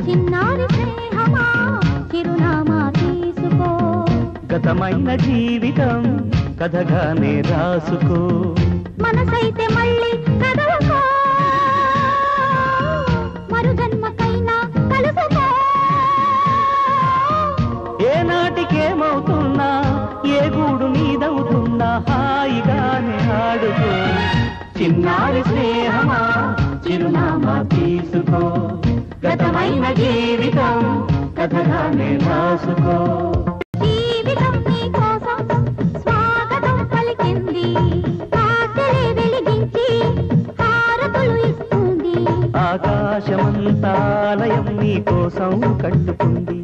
చిన్నారి స్నేహమా చిరునామా తీసుకో గతమైన జీవితం కథగానే రాసుకో మనసైతే మళ్ళీ కదలకో మరు జన్మకైనా కలుసుకో ఏనాటికేమవుతున్నా ఏ గూడు నీదవుతున్నా హాయిగానే ఆడుకో చిన్నారి స్నేహమా చిరునామా తీసుకో గతమైన జీవితం కథగానే రాసుకో జీవితం నీ కోసం స్వాగతం పలికింది ఆశలే వెలిగించి హారతులు ఇస్తుంది ఆకాశమంతాలయం నీ కోసం కట్టుకుంది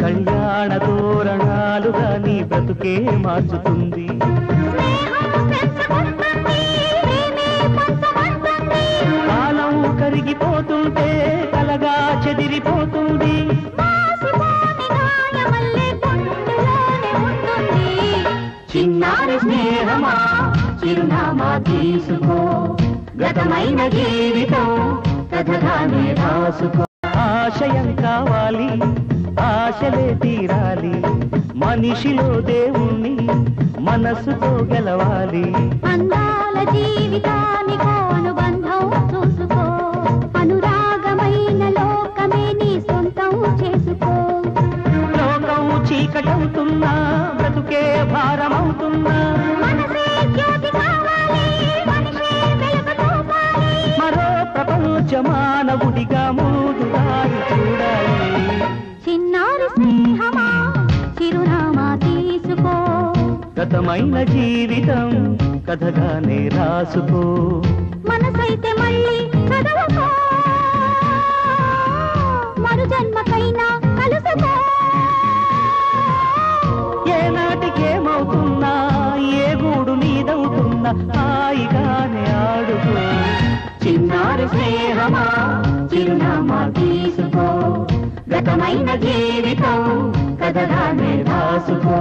కళ్యాణ తోరణాలుగా నీ బ్రతుకే మార్చుతుంది కాలం కరిగిపోతుంటే కలగా చెదిరిపోతుంది చిన్నారి స్నేహమా చిరునామా తీసుకో గతమైన జీవితం కథగానే రాసుకో ఆశయం కావాలి ఆశలే తీరాలి మనిషిలో దేవుణ్ణి మనసుతో గెలవాలి అందాల జీవితానికో అనుబంధం చూసుకో అనురాగమైన లోకమే నీ సొంతం చేసుకో లోకం చీకటవుతున్నా బ్రతుకే భారమవుతున్నా మనసే జ్యోతి కావాలి మనిషే వెలుగు చూపాలి మరో ప్రపంచ మానవుడిగా ముందు దారి చూడాలి చిన్నారి స్నేహమా చిరునామా తీసుకో గతమైన జీవితం కథగానే రాసుకో మనసైతే మళ్ళీ చదవకో మరు జన్మకైనా కలుసుకో ఏనాటికేమవుతున్నా ఏ గూడు నీదవుతున్నా హాయిగానే ఆడుకో చిన్నారి స్నేహమా చిరునామా తీసుకో గతమైన జీవితం కథగానే రాసుకో